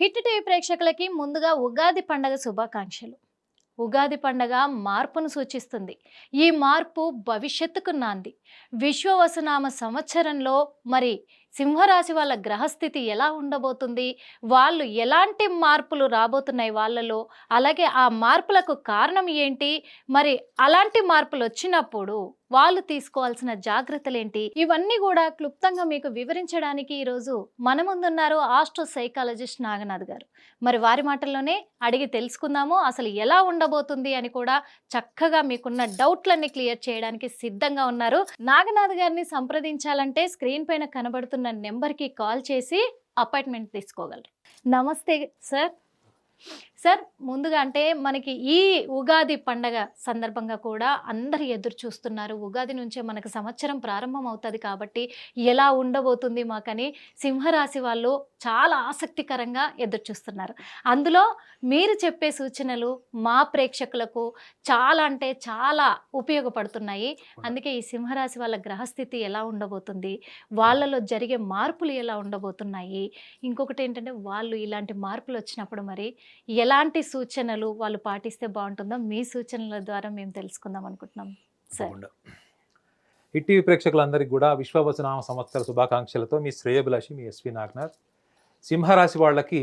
Hit TV ప్రేక్షకులకి ముందుగా ఉగాది పండగ శుభాకాంక్షలు. ఉగాది పండగ మార్పును సూచిస్తుంది. ఈ మార్పు భవిష్యత్తుకు నాంది. విశ్వవసునామ సంవత్సరంలో మరి సింహరాశి వాళ్ళ గ్రహస్థితి ఎలా ఉండబోతుంది? వాళ్ళు ఎలాంటి మార్పులు రాబోతున్నాయి వాళ్ళలో? అలాగే ఆ మార్పులకు కారణం ఏంటి? మరి అలాంటి మార్పులు వచ్చినప్పుడు వాళ్ళు తీసుకోవాల్సిన జాగ్రత్తలేంటి? ఇవన్నీ కూడా క్లుప్తంగా మీకు వివరించడానికి ఈరోజు మన ముందున్నారు ఆస్ట్రో సైకాలజిస్ట్ నాగనాథ్ గారు. మరి వారి మాటల్లోనే అడిగి తెలుసుకుందాము. అసలు ఎలా ఉండబోతుంది అని కూడా చక్కగా మీకున్న డౌట్లన్నీ క్లియర్ చేయడానికి సిద్ధంగా ఉన్నారు. నాగనాథ్ గారిని సంప్రదించాలంటే స్క్రీన్ పైన కనబడుతున్న నెంబర్కి కాల్ చేసి అపాయింట్మెంట్ తీసుకోగలరు. నమస్తే సార్. సార్, ముందుగా అంటే మనకి ఈ ఉగాది పండగ సందర్భంగా కూడా అందరు ఎదురు చూస్తున్నారు. ఉగాది నుంచే మనకు సంవత్సరం ప్రారంభం అవుతుంది కాబట్టి ఎలా ఉండబోతుంది మాకని సింహరాశి వాళ్ళు చాలా ఆసక్తికరంగా ఎదురు చూస్తున్నారు. అందులో మీరు చెప్పే సూచనలు మా ప్రేక్షకులకు చాలా అంటే చాలా ఉపయోగపడుతున్నాయి. అందుకే ఈ సింహరాశి వాళ్ళ గ్రహస్థితి ఎలా ఉండబోతుంది, వాళ్ళలో జరిగే మార్పులు ఎలా ఉండబోతున్నాయి, ఇంకొకటి ఏంటంటే వాళ్ళు ఇలాంటి మార్పులు వచ్చినప్పుడు మరి ఎలాంటి సూచనలు వాళ్ళు పాటిస్తే బాగుంటుందో మీ సూచనల ద్వారా మేము తెలుసుకుందాం అనుకుంటున్నాం సార్. తప్పకుండా. హిట్ టీవీ ప్రేక్షకులందరికీ కూడా విశ్వవసునామ సంవత్సర శుభాకాంక్షలతో మీ శ్రేయభిలాషి మీ ఎస్వి నాగనాథ్. సింహరాశి వాళ్ళకి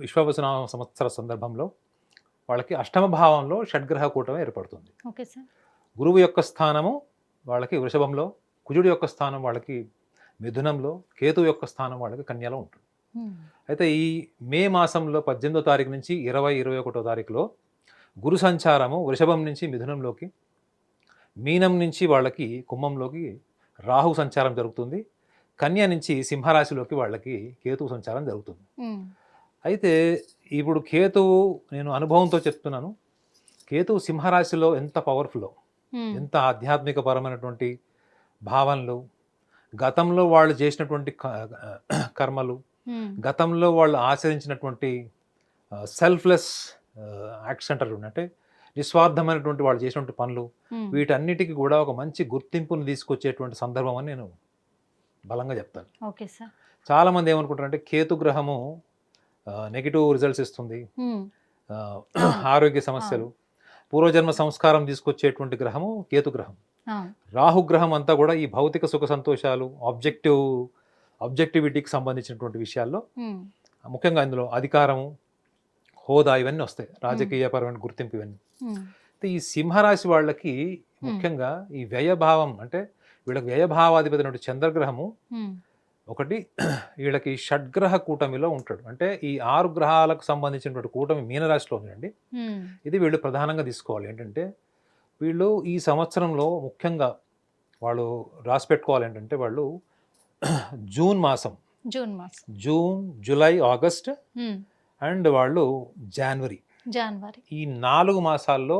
విశ్వవసునామ సంవత్సర సందర్భంలో వాళ్ళకి అష్టమ భావంలో షడ్గ్రహ కూటమి ఏర్పడుతుంది. Okay sir. గురువు యొక్క స్థానము వాళ్ళకి వృషభంలో, కుజుడు యొక్క స్థానం వాళ్ళకి మిథునంలో, కేతు యొక్క స్థానం వాళ్ళకి కన్యలో ఉంటుంది. అయితే ఈ మే మాసంలో 18వ తారీఖు నుంచి 21వ తారీఖులో గురు సంచారము వృషభం నుంచి మిథునంలోకి, మీనం నుంచి వాళ్ళకి కుంభంలోకి రాహు సంచారం జరుగుతుంది. కన్య నుంచి సింహరాశిలోకి వాళ్ళకి కేతువు సంచారం జరుగుతుంది. అయితే ఇప్పుడు కేతువు, నేను అనుభవంతో చెప్తున్నాను, కేతువు సింహరాశిలో ఎంత పవర్ఫుల్లో, ఎంత ఆధ్యాత్మికపరమైనటువంటి భావనలు, గతంలో వాళ్ళు చేసినటువంటి కర్మలు, గతంలో వాళ్ళు ఆచరించినటువంటి సెల్ఫ్లెస్ యాక్ట్స్ అంటారు, అంటే నిస్వార్థమైనటువంటి వాళ్ళు చేసినటువంటి పనులు, వీటన్నిటికీ కూడా ఒక మంచి గుర్తింపును తీసుకొచ్చేటువంటి సందర్భం అని నేను బలంగా చెప్తాను. Okay sir. చాలా మంది ఏమనుకుంటారంటే కేతు గ్రహము నెగిటివ్ రిజల్ట్స్ ఇస్తుంది, ఆరోగ్య సమస్యలు, పూర్వజన్మ సంస్కారం తీసుకొచ్చేటువంటి గ్రహము కేతు గ్రహం. రాహుగ్రహం అంతా కూడా ఈ భౌతిక సుఖ సంతోషాలు, ఆబ్జెక్టివిటీకి సంబంధించినటువంటి విషయాల్లో, ముఖ్యంగా ఇందులో అధికారము, హోదా ఇవన్నీ వస్తాయి, రాజకీయపరమైన గుర్తింపు ఇవన్నీ. ఈ సింహరాశి వాళ్ళకి ముఖ్యంగా ఈ వ్యయభావం, అంటే వీళ్ళకి వ్యయభావాధిపతి చంద్రగ్రహము ఒకటి వీళ్ళకి షడ్గ్రహ కూటమిలో ఉంటాడు. అంటే ఈ 6 గ్రహాలకు సంబంధించినటువంటి కూటమి మీనరాశిలో ఉందండి. ఇది వీళ్ళు ప్రధానంగా తీసుకోవాలి. ఏంటంటే వీళ్ళు ఈ సంవత్సరంలో ముఖ్యంగా వాళ్ళు రాసి పెట్టుకోవాలి ఏంటంటే, వాళ్ళు జూన్, జూలై, ఆగస్ట్ అండ్ వాళ్ళు జనవరి, ఈ 4 మాసాల్లో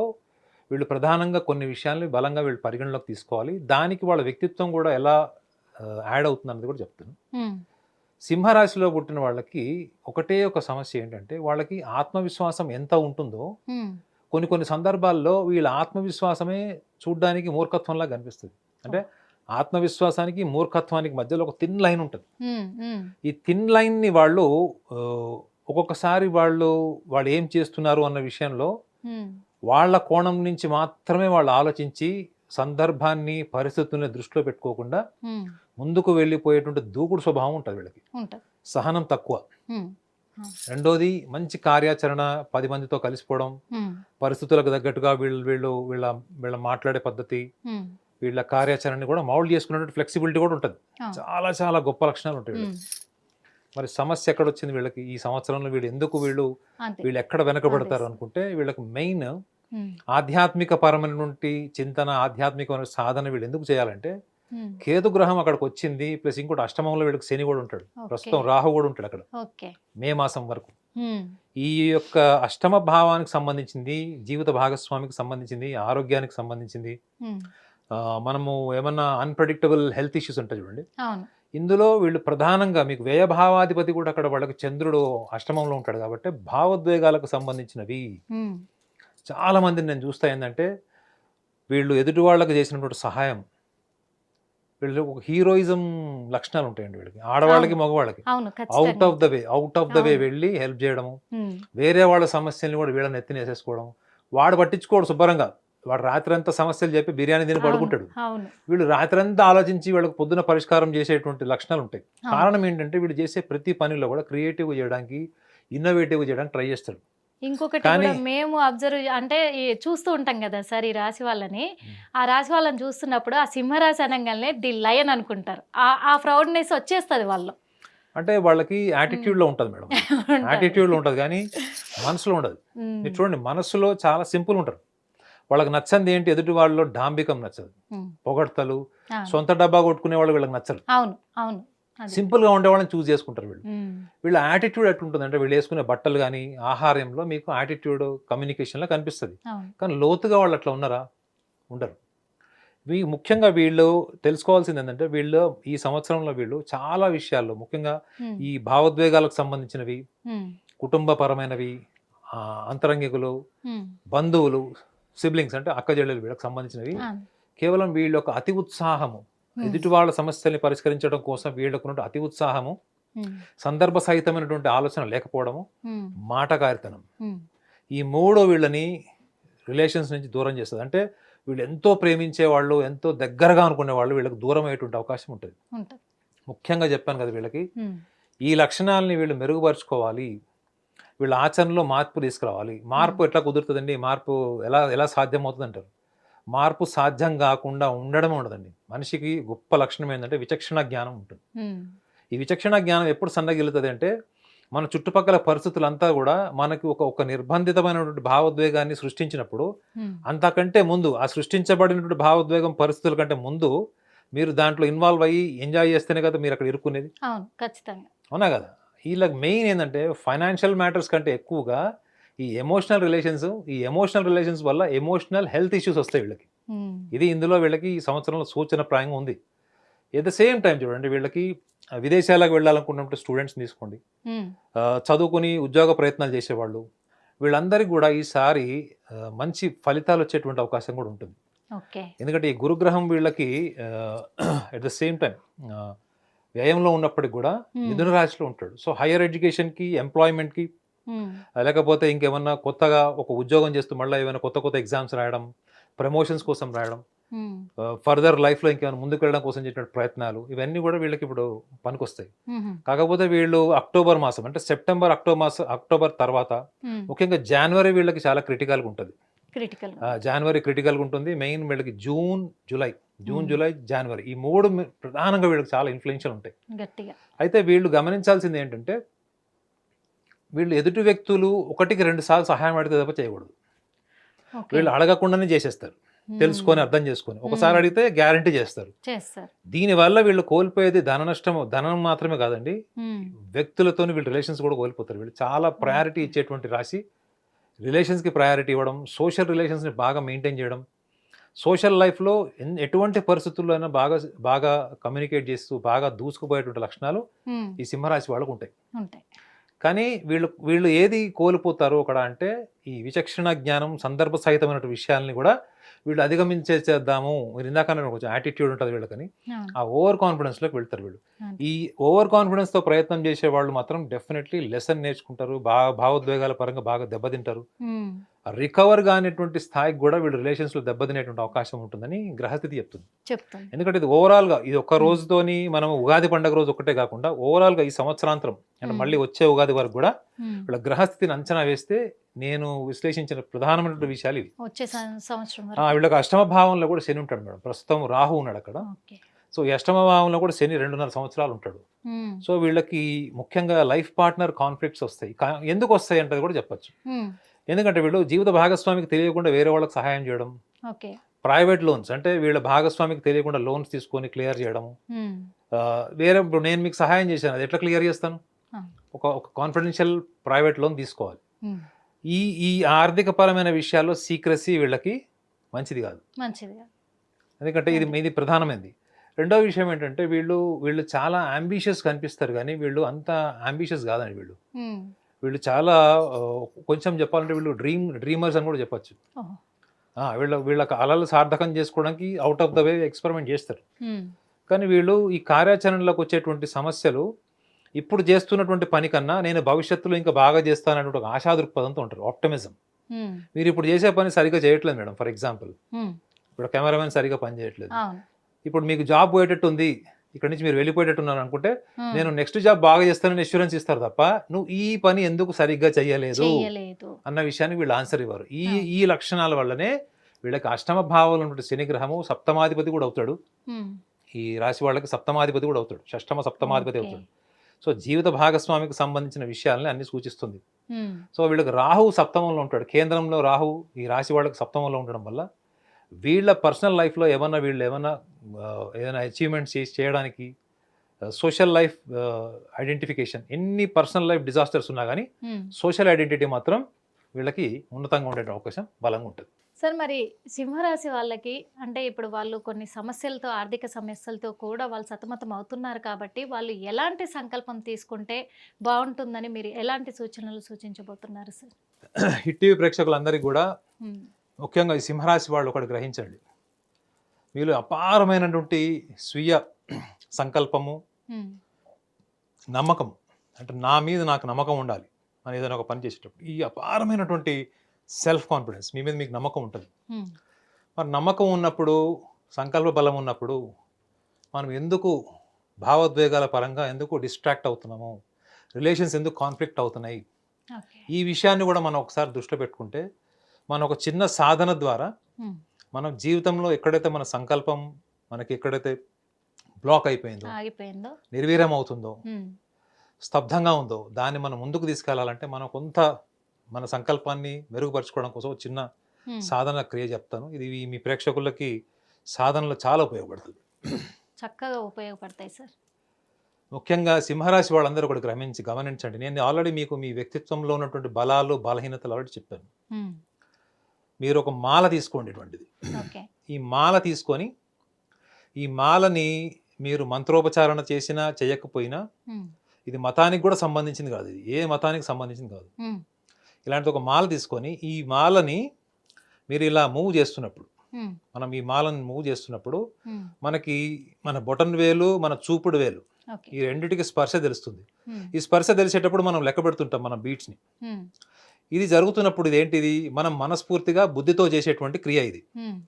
వీళ్ళు ప్రధానంగా కొన్ని విషయాల్ని బలంగా వీళ్ళు పరిగణలోకి తీసుకోవాలి. దానికి వాళ్ళ వ్యక్తిత్వం కూడా ఎలా యాడ్ అవుతుంది అన్నది కూడా చెప్తాను. సింహరాశిలో పుట్టిన వాళ్ళకి ఒకటే ఒక సమస్య ఏంటంటే, వాళ్ళకి ఆత్మవిశ్వాసం ఎంత ఉంటుందో కొన్ని సందర్భాల్లో వీళ్ళ ఆత్మవిశ్వాసమే చూడ్డానికి మూర్ఖత్వంలా కనిపిస్తుంది. అంటే ఆత్మవిశ్వాసానికి మూర్ఖత్వానికి మధ్యలో ఒక థిన్ లైన్ ఉంటుంది. ఈ థిన్ లైన్ని వాళ్ళు ఒక్కొక్కసారి వాళ్ళు ఏం చేస్తున్నారు అన్న విషయంలో వాళ్ళ కోణం నుంచి మాత్రమే వాళ్ళు ఆలోచించి సందర్భాన్ని, పరిస్థితుల్ని దృష్టిలో పెట్టుకోకుండా ముందుకు వెళ్ళిపోయేటువంటి దూకుడు స్వభావం ఉంటుంది వీళ్ళకి. సహనం తక్కువ. రెండోది మంచి కార్యాచరణ, 10 మందితో కలిసిపోవడం, పరిస్థితులకు తగ్గట్టుగా వీళ్ళ మాట్లాడే పద్ధతి, వీళ్ళ కార్యాచరణని కూడా మౌల్డ్ చేసుకున్నటువంటి ఫ్లెక్సిబిలిటీ కూడా ఉంటుంది. చాలా చాలా గొప్ప లక్షణాలు ఉంటాయి వీళ్ళకి. మరి సమస్య ఎక్కడ వచ్చింది వీళ్ళకి ఈ సంవత్సరంలో? వీళ్ళు ఎక్కడ వెనకబడతారు అనుకుంటే, వీళ్ళకి మెయిన్ ఆధ్యాత్మిక పరమైనటువంటి చింతన, ఆధ్యాత్మిక సాధన వీళ్ళు ఎందుకు చేయాలంటే, కేతు గ్రహం అక్కడికి వచ్చింది, ప్లస్ ఇంకోటి అష్టమంలో వీళ్ళకి శని కూడా ఉంటాడు, ప్రస్తుతం రాహు కూడా ఉంటాడు అక్కడ మే మాసం వరకు. ఈ యొక్క అష్టమ భావానికి సంబంధించింది, జీవిత భాగస్వామికి సంబంధించింది, ఆరోగ్యానికి సంబంధించింది, మనము ఏమన్నా అన్ప్రెడిక్టబుల్ హెల్త్ ఇష్యూస్ ఉంటాయి చూడండి, ఇందులో వీళ్ళు ప్రధానంగా, మీకు వ్యయభావాధిపతి కూడా అక్కడ వాళ్ళకి చంద్రుడు అష్టమంలో ఉంటాడు కాబట్టి భావోద్వేగాలకు సంబంధించినవి చాలా మందిని నేను చూస్తా. ఏంటంటే వీళ్ళు ఎదుటి వాళ్ళకి చేసినటువంటి సహాయం, వీళ్ళు ఒక హీరోయిజం లక్షణాలు ఉంటాయండి వీళ్ళకి, ఆడవాళ్ళకి మగవాళ్ళకి. అవును అవుట్ ఖచ్చితంగా ఆఫ్ ద వే అవును. వెళ్ళి హెల్ప్ చేయడము, ఉమ్, వేరే వాళ్ళ సమస్యల్ని కూడా వీళ్ళని ఎత్తినేసేసుకోవడం. వాడు పట్టించుకోడు శుభ్రంగా, వాడు రాత్రంతా సమస్యలు చెప్పి బిర్యానీ తిని అవును పడుకుంటాడు. అవును వీళ్ళు రాత్రంతా ఆలోచించి వీళ్ళకి పొద్దున పరిష్కారం చేసేటువంటి లక్షణాలు ఉంటాయి. అవును. కారణం ఏంటంటే వీళ్ళు చేసే ప్రతి పనిలో కూడా క్రియేటివ్గా చేయడానికి, ఇన్నోవేటివ్గా చేయడానికి ట్రై చేస్తాడు. ఇంకొకటి కానీ కూడా మేము అబ్జర్వ్ అంటే చూస్తూ ఉంటాం కదా సార్ ఈ రాశి వాళ్ళని. ఉమ్, ఆ రాశి వాళ్ళని చూస్తున్నప్పుడు ఆ సింహరాశి అనగానే ది లయన్ అనుకుంటారు. ఆ ప్రౌడ్నెస్ వచ్చేస్తుంది వాళ్ళు. అంటే వాళ్ళకి ఉమ్. యాటిట్యూడ్లో ఉంటుంది మేడం. ఉంటది. యాటిట్యూడ్లో ఉంటుంది కానీ మనసులో ఉండదు. మీరు ఉమ్, చూడండి, మనసులో చాలా సింపుల్ ఉంటారు. వాళ్ళకి నచ్చంది ఏంటి, ఎదుటి వాళ్ళలో డాంబికం నచ్చదు, ఉమ్, పొగడ్తలు, అవును సొంత డబ్బా కొట్టుకునే వాళ్ళు వీళ్ళకి నచ్చరు. అవును అవును అది. సింపుల్గా ఉండే వాళ్ళని చూస్ చేసుకుంటారు వీళ్ళు. ఉమ్, వీళ్ళ యాటిట్యూడ్ ఎట్లుంటుందంటే, వీళ్ళు వేసుకునే బట్టలు కానీ ఆహారంలో మీకు యాటిట్యూడ్ కమ్యూనికేషన్లో కనిపిస్తుంది. అవును కానీ లోతుగా వాళ్ళు అట్లా ఉన్నారా? ఉండరు. ముఖ్యంగా వీళ్ళు తెలుసుకోవాల్సింది ఏంటంటే, వీళ్ళు ఈ సంవత్సరంలో వీళ్ళు చాలా విషయాల్లో, ముఖ్యంగా ఉమ్, ఈ భావోద్వేగాలకు సంబంధించినవి, ఉమ్, కుటుంబపరమైనవి, అంతరంగికులు, ఉమ్, బంధువులు, సిబ్లింగ్స్ అంటే అక్క చెల్లెలు, వీళ్ళకి సంబంధించినవి అవును కేవలం వీళ్ళ యొక్క అతి ఉత్సాహము, ఉమ్, ఎదుటి వాళ్ళ సమస్యల్ని పరిష్కరించడం కోసం వీళ్ళకున్న అతి ఉత్సాహము, ఉమ్, సందర్భ సహితమైనటువంటి ఆలోచన లేకపోవడము, ఉమ్, మాటకారితనం, ఉమ్, ఈ మూడు వీళ్ళని రిలేషన్స్ నుంచి దూరం చేస్తుంది. అంటే వీళ్ళు ఎంతో ప్రేమించే వాళ్ళు, ఎంతో దగ్గరగా అనుకునే వాళ్ళు వీళ్ళకి దూరం అయ్యేటువంటి అవకాశం ఉంటుంది. ఉంటది. ముఖ్యంగా చెప్పాను కదా, వీళ్ళకి ఉమ్, ఈ లక్షణాలని వీళ్ళు మెరుగుపరుచుకోవాలి, వీళ్ళ ఆచరణలో మార్పు తీసుకురావాలి. మార్పు ఎట్లా కుదురుతుందండి? మార్పు ఎలా ఎలా సాధ్యమవుతుంది అంటారు? మార్పు సాధ్యం కాకుండా ఉండడం ఉండదండి. మనిషికి గొప్ప లక్షణం ఏంటంటే విచక్షణ జ్ఞానం ఉంటుంది. ఉమ్, ఈ విచక్షణ జ్ఞానం ఎప్పుడు సన్నగిలుతుంది అంటే, మన చుట్టుపక్కల పరిస్థితులంతా కూడా మనకి ఒక ఒక నిర్బంధితమైనటువంటి భావోద్వేగాన్ని సృష్టించినప్పుడు, ఉమ్, అంతకంటే ముందు ఆ సృష్టించబడినటువంటి భావోద్వేగం పరిస్థితుల కంటే ముందు మీరు దాంట్లో ఇన్వాల్వ్ అయ్యి ఎంజాయ్ చేస్తేనే కదా మీరు అక్కడ ఇరుక్కునేది. అవును ఖచ్చితంగా. అవునా కదా? వీళ్ళకి మెయిన్ ఏంటంటే ఫైనాన్షియల్ మ్యాటర్స్ కంటే ఎక్కువగా ఈ ఎమోషనల్ రిలేషన్స్ వల్ల ఎమోషనల్ హెల్త్ ఇష్యూస్ వస్తాయి వీళ్ళకి. ఉమ్, ఇది ఇందులో వీళ్ళకి ఈ సంవత్సరంలో సూచనప్రాయంగా ఉంది. ఎట్ ద సేమ్ టైం చూడండి, వీళ్ళకి విదేశాలకు వెళ్ళాలనుకున్నప్పుడు స్టూడెంట్స్ తీసుకోండి, ఉమ్, చదువుకుని ఉద్యోగ ప్రయత్నాలు చేసేవాళ్ళు, వీళ్ళందరికీ కూడా ఈసారి మంచి ఫలితాలు వచ్చేటువంటి అవకాశం కూడా ఉంటుంది. ఓకే. ఎందుకంటే ఈ గురుగ్రహం వీళ్ళకి ఎట్ ద సేమ్ టైం వ్యయంలో ఉన్నప్పటికి కూడా ఉమ్, మిథున రాశిలో ఉంటాడు. సో హైయర్ ఎడ్యుకేషన్కి, ఎంప్లాయ్మెంట్కి, ఉమ్, లేకపోతే ఇంకేమన్నా కొత్తగా ఒక ఉద్యోగం చేస్తూ మళ్ళీ ఏమైనా కొత్త కొత్త ఎగ్జామ్స్ రాయడం, ప్రమోషన్స్ కోసం రాయడం, ఉమ్, ఫర్దర్ లైఫ్లో ఇంకేమైనా ముందుకు వెళ్ళడం కోసం చేసిన ప్రయత్నాలు, ఇవన్నీ కూడా వీళ్ళకి ఇప్పుడు పనికొస్తాయి. ఉమ్, కాకపోతే వీళ్ళు అక్టోబర్ మాసం అంటే సెప్టెంబర్, అక్టోబర్ తర్వాత, ఉమ్, ముఖ్యంగా జనవరి వీళ్ళకి చాలా క్రిటికల్గా ఉంటుంది. క్రిటికల్. జనవరి క్రిటికల్గా ఉంటుంది. మెయిన్ వీళ్ళకి జూన్, ఉమ్, జూలై, జనవరి ఈ మూడు ప్రధానంగా వీళ్ళకి చాలా ఇన్ఫ్లుయెన్షియల్ ఉంటాయి. గట్టిగా. అయితే వీళ్ళు గమనించాల్సింది ఏంటంటే, వీళ్ళు ఎదుటి వ్యక్తులు 1-2 సార్లు సహాయం అడిగితే తప్ప చేయకూడదు. ఓకే. వీళ్ళు అడగకుండానే చేసేస్తారు, తెలుసుకొని ఉమ్, అర్థం చేసుకొని. ఒకసారి అడిగితే గ్యారంటీ చేస్తారు. చేస్తారు. దీనివల్ల వీళ్ళు కోల్పోయేది ధనం మాత్రమే కాదండి, ఉమ్, వ్యక్తులతో వీళ్ళు రిలేషన్స్ కూడా కోల్పోతారు. వీళ్ళు చాలా ప్రయారిటీ ఓకే. ఇచ్చేటువంటి రాశి. రిలేషన్స్కి ప్రయారిటీ ఇవ్వడం, సోషల్ రిలేషన్స్ని బాగా మెయింటైన్ చేయడం, సోషల్ లైఫ్లో ఎటువంటి పరిస్థితుల్లో అయినా బాగా బాగా కమ్యూనికేట్ చేస్తూ బాగా దూసుకుపోయేటువంటి లక్షణాలు ఉమ్, ఈ సింహరాశి వాళ్ళకు ఉంటాయి. ఉంటాయి. కానీ వీళ్ళు వీళ్ళు ఏది కోల్పోతారు అక్కడ అంటే, ఈ విచక్షణ జ్ఞానం, సందర్భ సహితమైన విషయాల్ని కూడా వీళ్ళు అధిగమించేద్దాము. మీరు ఇందాక అన్నారు కొంచెం యాటిట్యూడ్ ఉంటుంది వీళ్ళకని, అవును ఆ ఓవర్ కాన్ఫిడెన్స్లోకి వెళ్తారు వీళ్ళు. అవును. ఈ ఓవర్ కాన్ఫిడెన్స్తో ప్రయత్నం చేసే వాళ్ళు మాత్రం డెఫినెట్లీ లెసన్ నేర్చుకుంటారు, బాగా భావోద్వేగాల పరంగా బాగా దెబ్బతింటారు. ఉమ్, రికవర్ కానిటువంటి స్థాయికి కూడా వీళ్ళు రిలేషన్స్లో దెబ్బతినేటువంటి అవకాశం ఉంటుందని గ్రహస్థితి చెప్తుంది. చెప్తాను. ఎందుకంటే ఇది ఓవరాల్గా ఇది ఒక్క ఉమ్, రోజుతోని మనం ఉగాది పండుగ రోజు ఒకటే కాకుండా ఓవరాల్గా ఈ సంవత్సరాంతరం అంటే ఉమ్, మళ్ళీ వచ్చే ఉగాది వరకు కూడా ఉమ్. వీళ్ళ గ్రహస్థితిని అంచనా వేస్తే నేను విశ్లేషించిన ప్రధానమైనటువంటి విషయాలు ఇవి. వచ్చే సంవత్సరం ఆ, వరకు. వీళ్ళకి అష్టమ భావంలో కూడా శని ఉంటాడు మేడం. ప్రస్తుతం రాహు ఉన్నాడు అక్కడ. ఓకే. సో ఈ అష్టమ భావంలో కూడా శని 2.5 సంవత్సరాలు ఉంటాడు. ఉమ్, సో వీళ్ళకి ముఖ్యంగా లైఫ్ పార్ట్నర్ కాన్ఫ్లిక్ట్స్ వస్తాయి. ఎందుకు వస్తాయి అంటే కూడా చెప్పచ్చు. ఉమ్, ఎందుకంటే వీళ్ళు జీవిత భాగస్వామికి తెలియకుండా వేరే వాళ్ళకి సహాయం చేయడం, ఓకే. ప్రైవేట్ లోన్స్ అంటే వీళ్ళ భాగస్వామికి తెలియకుండా లోన్స్ తీసుకొని క్లియర్ చేయడము, ఉమ్, ఆ, వేరే ఇప్పుడు నేను మీకు సహాయం చేశాను, అది ఎట్లా క్లియర్ చేస్తాను? ఆ, ఒక ఒక కాన్ఫిడెన్షియల్ ప్రైవేట్ లోన్ తీసుకోవాలి. ఉమ్, ఈ ఈ ఆర్థికపరమైన విషయాల్లో సీక్రసీ వీళ్ళకి మంచిది కాదు. మంచిది. ఎందుకంటే ఇది అంటే ఇది ప్రధానమైనది. రెండో విషయం ఏంటంటే, వీళ్ళు చాలా అంబిషియస్ కనిపిస్తారు కానీ వీళ్ళు అంత అంబిషియస్ కాదండి. ఉమ్, వీళ్ళు చాలా ఆ, కొంచెం చెప్పాలంటే వీళ్ళు డ్రీమర్స్ అని కూడా చెప్పచ్చు. ఓహో. వీళ్ళ వీళ్ళ అలలు సార్థకం చేసుకోవడానికి out of the way experiment చేస్తారు. ఉమ్, కానీ వీళ్ళు ఈ కార్యాచరణలోకి వచ్చేటువంటి సమస్యలు ఇప్పుడు చేస్తున్నటువంటి పని కన్నా నేను భవిష్యత్తులో ఇంకా బాగా చేస్తానటువంటి ఒక ఆశా దృక్పథంతో ఉంటారు, ఆప్టిమిజం. మీరు ఇప్పుడు చేసే పని సరిగ్గా చేయట్లేదు మేడం. ఫర్ ఎగ్జాంపుల్, ఇప్పుడు కెమెరామెన్ సరిగ్గా పని చేయట్లేదు, ఇప్పుడు మీకు జాబ్ పోయేటట్టు ఉంది, ఇక్కడ నుంచి మీరు వెళ్ళిపోయేటట్టు ఉన్నారు అనుకుంటే నేను నెక్స్ట్ జాబ్ బాగా చేస్తానని అష్యూరెన్స్ ఇస్తారు తప్ప నువ్వు ఈ పని ఎందుకు సరిగ్గా చేయలేదు అన్న విషయానికి వీళ్ళు ఆన్సర్ ఇవ్వరు. ఈ లక్షణాల వల్లనే వీళ్ళకి అష్టమ భావంలో ఉన్నటువంటి శనిగ్రహము సప్తమాధిపతి కూడా అవుతాడు. ఈ రాశి వాళ్ళకి సప్తమాధిపతి కూడా అవుతాడు, షష్టమ సప్తమాధిపతి అవుతాడు. సో జీవిత భాగస్వామికి సంబంధించిన విషయాలని అన్ని సూచిస్తుంది. సో వీళ్ళకి రాహువు సప్తమంలో ఉంటాడు, కేంద్రంలో రాహువు ఈ రాశి వాళ్ళకి సప్తమంలో ఉండడం వల్ల వీళ్ళ పర్సనల్ లైఫ్లో వీళ్ళు ఏదైనా అచీవ్మెంట్స్ చేయడానికి, సోషల్ లైఫ్ ఐడెంటిఫికేషన్, ఎన్ని పర్సనల్ లైఫ్ డిజాస్టర్స్ ఉన్నా కానీ సోషల్ ఐడెంటిటీ మాత్రం వీళ్ళకి ఉన్నతంగా ఉండే అవకాశం బలంగా ఉంటుంది. సార్, మరి సింహరాశి వాళ్ళకి అంటే ఇప్పుడు వాళ్ళు కొన్ని సమస్యలతో, ఆర్థిక సమస్యలతో కూడా వాళ్ళు సతమతం అవుతున్నారు కాబట్టి వాళ్ళు ఎలాంటి సంకల్పం తీసుకుంటే బాగుంటుందని మీరు ఎలాంటి సూచనలు సూచించబోతున్నారు సార్? హిట్ టీవీ ప్రేక్షకులందరికీ కూడా ముఖ్యంగా ఈ సింహరాశి వాళ్ళు ఒకటి గ్రహించండి, వీళ్ళు అపారమైనటువంటి స్వీయ సంకల్పము, నమ్మకం, అంటే నా మీద నాకు నమ్మకం ఉండాలి అని ఏదైనా ఒక పని చేసేటప్పుడు ఈ అపారమైనటువంటి సెల్ఫ్ కాన్ఫిడెన్స్, మీ మీద మీకు నమ్మకం ఉంటుంది. మరి నమ్మకం ఉన్నప్పుడు, సంకల్ప బలం ఉన్నప్పుడు మనం ఎందుకు భావోద్వేగాల పరంగా ఎందుకు డిస్ట్రాక్ట్ అవుతున్నాము, రిలేషన్స్ ఎందుకు కాన్ఫ్లిక్ట్ అవుతున్నాయి, ఈ విషయాన్ని కూడా మనం ఒకసారి దృష్టిలో పెట్టుకుంటే మనం ఒక చిన్న సాధన ద్వారా మనం జీవితంలో ఎక్కడైతే మన సంకల్పం మనకి ఎక్కడైతే బ్లాక్ అయిపోయిందో, నిర్వీర్యం అవుతుందో, స్తబ్దంగా ఉందో దాన్ని మనం ముందుకు తీసుకెళ్లాలంటే మనం కొంత మన సంకల్పాన్ని మెరుగుపరచుకోవడం కోసం చిన్న సాధన క్రియ చెప్తాను. ఇది మీ ప్రేక్షకులకి సాధనలో చాలా ఉపయోగపడుతుంది, చక్కగా ఉపయోగపడతాయి సార్. ముఖ్యంగా సింహరాశి వాళ్ళందరూ కూడా గమనించండి, నేను ఆల్రెడీ మీకు మీ వ్యక్తిత్వంలో ఉన్నటువంటి బలాలు బలహీనతలు ఆల్రెడీ చెప్పాను. మీరు ఒక మాల తీసుకోండి, ఇటువంటిది. ఈ మాల తీసుకొని ఈ మాలని మీరు మంత్రోపచారణ చేసినా చేయకపోయినా, ఇది మతానికి కూడా సంబంధించింది కాదు, ఇది ఏ మతానికి సంబంధించింది కాదు. ఇలాంటి ఒక మాల తీసుకొని ఈ మాలని మీరు ఇలా మూవ్ చేస్తున్నప్పుడు, మనం ఈ మాలను మూవ్ చేస్తున్నప్పుడు మనకి మన బొటన్ వేలు, మన చూపుడు వేలు, ఈ రెండిటికి స్పర్శ తెలుస్తుంది. ఈ స్పర్శ తెలిసేటప్పుడు మనం లెక్క పెడుతుంటాం మన బీట్స్ని. ఇది జరుగుతున్నప్పుడు ఇదేంటిది, మనం మనస్ఫూర్తిగా బుద్ధితో చేసేటువంటి క్రియ ఇది.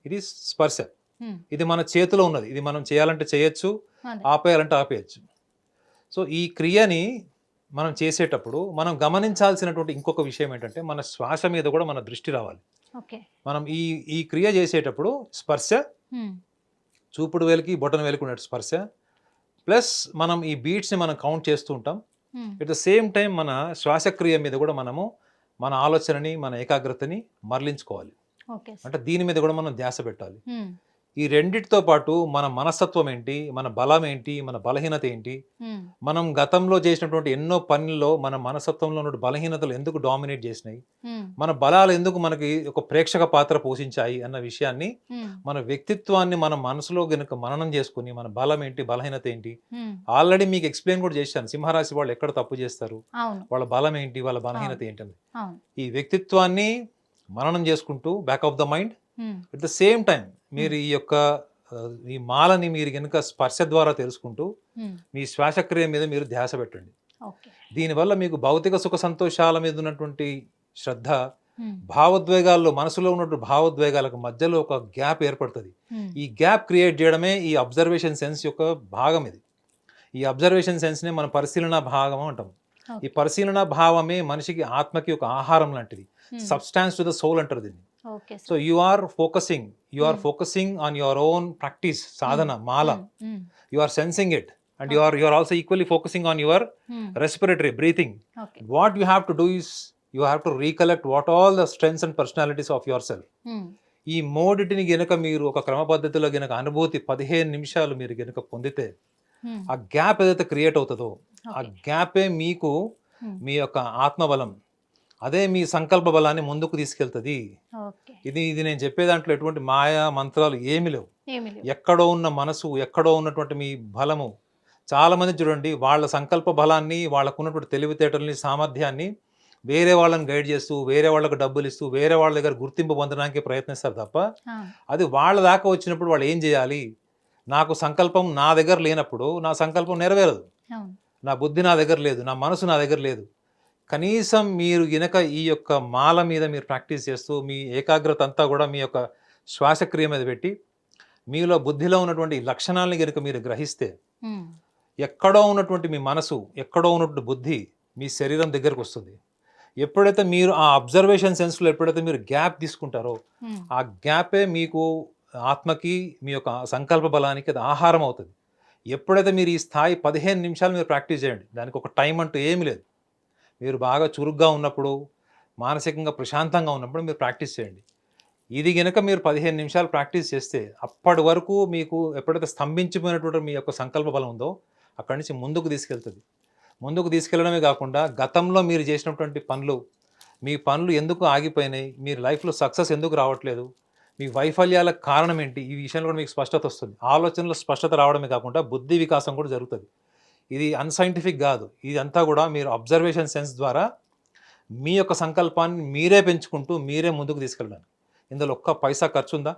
ఇది స్పర్శ, ఇది మన చేతిలో ఉన్నది, ఇది మనం చేయాలంటే చేయొచ్చు, ఆపేయాలంటే ఆపేయచ్చు. సో ఈ క్రియని మనం చేసేటప్పుడు మనం గమనించాల్సినటువంటి ఇంకొక విషయం ఏంటంటే మన శ్వాస మీద కూడా మన దృష్టి రావాలి. మనం ఈ క్రియ చేసేటప్పుడు స్పర్శ, చూపుడు వేలికి బొటన వేలికి ఉన్నట్టు స్పర్శ, ప్లస్ మనం ఈ బీట్స్ని మనం కౌంట్ చేస్తూ ఉంటాం. ఎట్ ద సేమ్ టైం మన శ్వాసక్రియ మీద కూడా మనము మన ఆలోచనని, మన ఏకాగ్రతని మరలించుకోవాలి. అంటే దీని మీద కూడా మనం ధ్యాస పెట్టాలి. ఈ రెండిటితో పాటు మన మనస్తత్వం ఏంటి, మన బలం ఏంటి, మన బలహీనత ఏంటి, మనం గతంలో చేసినటువంటి ఎన్నో పనుల్లో మన మనస్తత్వంలో ఉన్న బలహీనతలు ఎందుకు డామినేట్ చేసినాయి, మన బలాలు ఎందుకు మనకి ఒక ప్రేక్షక పాత్ర పోషించాయి అన్న విషయాన్ని, మన వ్యక్తిత్వాన్ని మన మనసులో గనుక మననం చేసుకుని మన బలం ఏంటి, బలహీనత ఏంటి, ఆల్రెడీ మీకు ఎక్స్ప్లెయిన్ కూడా చేశాను. సింహరాశి వాళ్ళు ఎక్కడ తప్పు చేస్తారు, వాళ్ళ బలం ఏంటి, వాళ్ళ బలహీనత ఏంటని ఈ వ్యక్తిత్వాన్ని మననం చేసుకుంటూ back of the mind, at the same time మీరు ఈ మాలని మీరు కనుక స్పర్శ ద్వారా తెలుసుకుంటూ మీ శ్వాసక్రియ మీద మీరు ధ్యాస పెట్టండి. దీనివల్ల మీకు భౌతిక సుఖ సంతోషాల మీద ఉన్నటువంటి శ్రద్ధ, భావోద్వేగాల్లో మనసులో ఉన్నటువంటి భావోద్వేగాలకు మధ్యలో ఒక గ్యాప్ ఏర్పడుతుంది. ఈ గ్యాప్ క్రియేట్ చేయడమే ఈ అబ్జర్వేషన్ సెన్స్ యొక్క భాగం. ఇది ఈ అబ్జర్వేషన్ సెన్స్నే మనం పరిశీలన భాగం అంటాం. ఈ పరిశీలన భావమే మనిషికి ఆత్మకి ఒక ఆహారం లాంటిది, సబ్స్టాన్స్ టు ద సోల్ అంటారు దీన్ని. So you are focusing on your own practice, sadhana, mala. You are sensing it, and you are also equally focusing on your respiratory breathing. What you have to do is you have to recollect what all the strengths and personalities of yourself. ఈ మూడిటిని గనక మీరు ఒక క్రమ పద్ధతిలో గనక అనుభూతి 15 నిమిషాలు మీరు గనక పొందితే ఆ గ్యాప్ ఏదైతే క్రియేట్ అవుతుందో ఆ గ్యాపే మీకు మీ యొక్క ఆత్మబలం, అదే మీ సంకల్ప బలాన్ని ముందుకు తీసుకెళ్తుంది. ఇది నేను చెప్పే దాంట్లో ఎటువంటి మాయా మంత్రాలు ఏమి లేవు. ఎక్కడో ఉన్న మనసు, ఎక్కడో ఉన్నటువంటి మీ బలము. చాలా మంది చూడండి, వాళ్ళ సంకల్ప బలాన్ని, వాళ్ళకు ఉన్నటువంటి తెలివితేటల్ని, సామర్థ్యాన్ని వేరే వాళ్ళని గైడ్ చేస్తూ, వేరే వాళ్ళకు డబ్బులు ఇస్తూ, వేరే వాళ్ళ దగ్గర గుర్తింపు పొందడానికి ప్రయత్నిస్తారు తప్ప అది వాళ్ళ దాకా వచ్చినప్పుడు వాళ్ళు ఏం చేయాలి, నాకు సంకల్పం నా దగ్గర లేనప్పుడు నా సంకల్పం నెరవేరదు. అవును. నా బుద్ధి నా దగ్గర లేదు, నా మనసు నా దగ్గర లేదు. కనీసం మీరు గనక ఈ యొక్క మాల మీద మీరు ప్రాక్టీస్ చేస్తూ మీ ఏకాగ్రత అంతా కూడా మీ యొక్క శ్వాసక్రియ మీద పెట్టి మీలో బుద్ధిలో ఉన్నటువంటి లక్షణాలని గనుక మీరు గ్రహిస్తే ఉమ్, ఎక్కడో ఉన్నటువంటి మీ మనసు, ఎక్కడో ఉన్నటువంటి బుద్ధి మీ శరీరం దగ్గరకు వస్తుంది. ఎప్పుడైతే మీరు ఆ అబ్జర్వేషన్ సెన్స్లో ఎప్పుడైతే మీరు గ్యాప్ తీసుకుంటారో ఉమ్, ఆ గ్యాపే మీకు ఆత్మకి మీ యొక్క సంకల్ప బలానికి అది ఆహారం అవుతుంది. ఎప్పుడైతే మీరు ఈ స్థాయి 15 నిమిషాలు మీరు ప్రాక్టీస్ చేయండి, దానికి ఒక టైం అంటూ ఏమీ లేదు. మీరు బాగా చురుగ్గా ఉన్నప్పుడు, మానసికంగా ప్రశాంతంగా ఉన్నప్పుడు మీరు ప్రాక్టీస్ చేయండి. ఇది గనక మీరు 15 నిమిషాలు ప్రాక్టీస్ చేస్తే అప్పటి వరకు మీకు ఎప్పుడైతే స్తంభించిపోయినటువంటి మీ యొక్క సంకల్ప బలం ఉందో అక్కడి నుంచి ముందుకు తీసుకెళ్తుంది. ముందుకు తీసుకెళ్ళడమే కాకుండా గతంలో మీరు చేసినటువంటి పనులు, మీ పనులు ఎందుకు ఆగిపోయినాయి, మీరు లైఫ్లో సక్సెస్ ఎందుకు రావట్లేదు, మీ వైఫల్యాలకు కారణం ఏంటి, ఈ విషయంలో కూడా మీకు స్పష్టత వస్తుంది. ఆలోచనలో స్పష్టత రావడమే కాకుండా బుద్ధి వికాసం కూడా జరుగుతుంది. ఇది అన్సైంటిఫిక్ కాదు, ఇదంతా కూడా మీరు అబ్జర్వేషన్ సెన్స్ ద్వారా మీ యొక్క సంకల్పాన్ని మీరే పెంచుకుంటూ మీరే ముందుకు తీసుకెళ్ళడానికి. ఇందులో ఒక్క పైసా ఖర్చు ఉందా?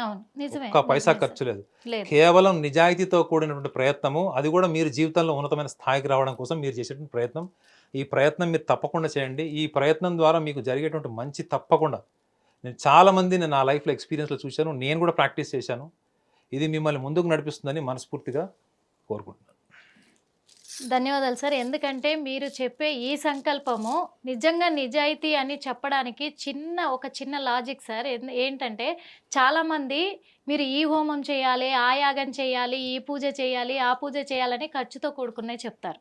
అవును, నిజమే. ఒక్క పైసా నిజమే ఖర్చు సార్. లేదు. లేదు. కేవలం నిజాయితీతో కూడినటువంటి ప్రయత్నము, అది కూడా మీరు జీవితంలో ఉన్నతమైన స్థాయికి రావడం కోసం మీరు చేసేటువంటి ప్రయత్నం. ఈ ప్రయత్నం మీరు తప్పకుండా చేయండి. ఈ ప్రయత్నం ద్వారా మీకు జరిగేటువంటి మంచి తప్పకుండా నేను చాలామంది నా లైఫ్లో ఎక్స్పీరియన్స్లో చూశాను, నేను కూడా ప్రాక్టీస్ చేశాను. ఇది మిమ్మల్ని ముందుకు నడిపిస్తుందని మనస్ఫూర్తిగా కోరుకుంటున్నాను. ధన్యవాదాలు సార్. ఎందుకంటే మీరు చెప్పే ఈ సంకల్పము నిజంగా నిజాయితీ అని చెప్పడానికి ఒక చిన్న లాజిక్ సార్. ఏంటంటే చాలామంది మీరు ఈ హోమం చేయాలి, ఆ యాగం చేయాలి, ఈ పూజ చేయాలి, ఆ పూజ చేయాలని ఖర్చుతో కూడుకునే చెప్తారు,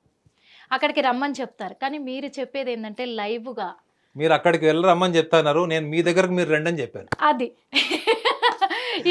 అక్కడికి రమ్మని చెప్తారు. కానీ మీరు చెప్పేది ఏంటంటే లైవ్గా మీరు అక్కడికి వెళ్ళరమ్మని చెప్తున్నారు, నేను మీ దగ్గరకు మీరు రండి చెప్పాను. అది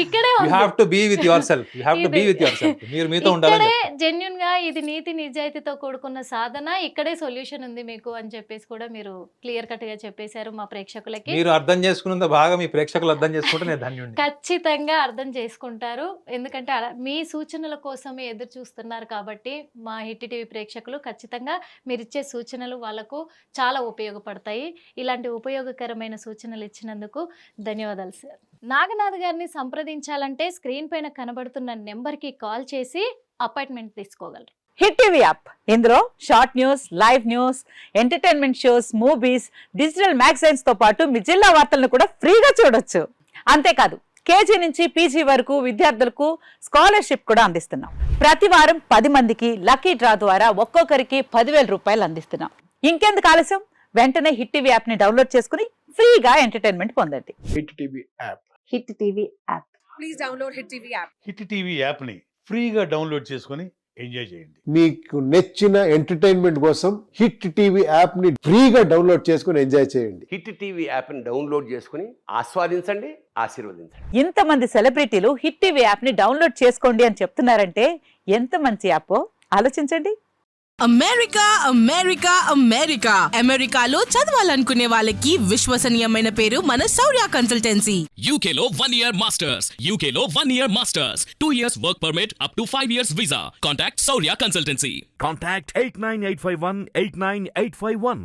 ఇక్కడే you have to be with yourself, you have to be with yourself. మీరు మీతో ఉండాలి. జెన్యున్ గా ఇది నీతి నిజాయితీతో కూడుకున్న సాధన, ఇక్కడే సొల్యూషన్ ఉంది మీకు అని చెప్పేసి కూడా మీరు క్లియర్ కట్ గా చెప్పేశారు మా ప్రేక్షకులకి. మీరు అర్థం చేసుకున్నంత బాగా మీ ప్రేక్షకులు అర్థం చేసుకుంటే నేను ధన్యుడిని. ఖచ్చితంగా అర్థం చేసుకుంటారు. ఎందుకంటే మీ సూచనల కోసమే ఎదురు చూస్తున్నారు కాబట్టి మా హిట్ టీవీ ప్రేక్షకులు ఖచ్చితంగా మీరు ఇచ్చే సూచనలు వాళ్ళకు చాలా ఉపయోగపడతాయి. ఇలాంటి ఉపయోగకరమైన సూచనలు ఇచ్చినందుకు ధన్యవాదాలు సార్. నాగనాథ్ గారిని సంప్రదించాలంటే స్క్రీన్ పైన కనబడుతున్న నెంబర్కి కాల్ చేసి అపాయింట్మెంట్ తీసుకోగలరు. హిట్ టీవీ యాప్, ఇందులో short news, live news, entertainment shows, movies, digital magazines తో పాటు మీ జిల్లా వార్తలను కూడా ఫ్రీగా చూడొచ్చు. అంతేకాదు కేజీ నుంచి పీజీ వరకు విద్యార్థులకు స్కాలర్షిప్ కూడా అందిస్తున్నాం. ప్రతి వారం 10 మందికి లక్కీ డ్రా ద్వారా ఒక్కొక్కరికి 10,000 రూపాయలు అందిస్తున్నాం. ఇంకెందుకు ఆలస్యం, వెంటనే హిట్ టీవీ యాప్ ని డౌన్లోడ్ చేసుకుని ఫ్రీగా ఎంటర్టైన్మెంట్ పొందండి. Hit TV app. Hit TV app. Please download hit TV app. Hit TV యాప్ని ఫ్రీగా డౌన్లోడ్ చేసుకొని ఎంజాయ్ చేయండి. మీకు నచ్చిన ఎంటర్టైన్మెంట్ కోసం హిట్ టీవీ యాప్ ని ఫ్రీగా డౌన్లోడ్ చేసుకొని ఎంజాయ్ చేయండి. హిట్ టీవీ యాప్ని డౌన్లోడ్ చేసుకుని ఆస్వాదించండి, ఆశీర్వదించండి. ఇంతమంది సెలబ్రిటీలు హిట్ టీవీ యాప్ ని డౌన్లోడ్ చేసుకోండి అని చెప్తున్నారంటే ఎంత మంచి యాప్ ఆలోచించండి. అమెరికా అమెరికా అమెరికా అమెరికాలో చదవాలనుకునే వాళ్ళకి విశ్వసనీయమైన పేరు మన శౌర్య కన్సల్టెన్సీ. UK లో 1 year masters. UK లో 1 year masters. 2 years work permit up to 5 years visa. Contact Saurya Consultancy. Contact 89851 89851.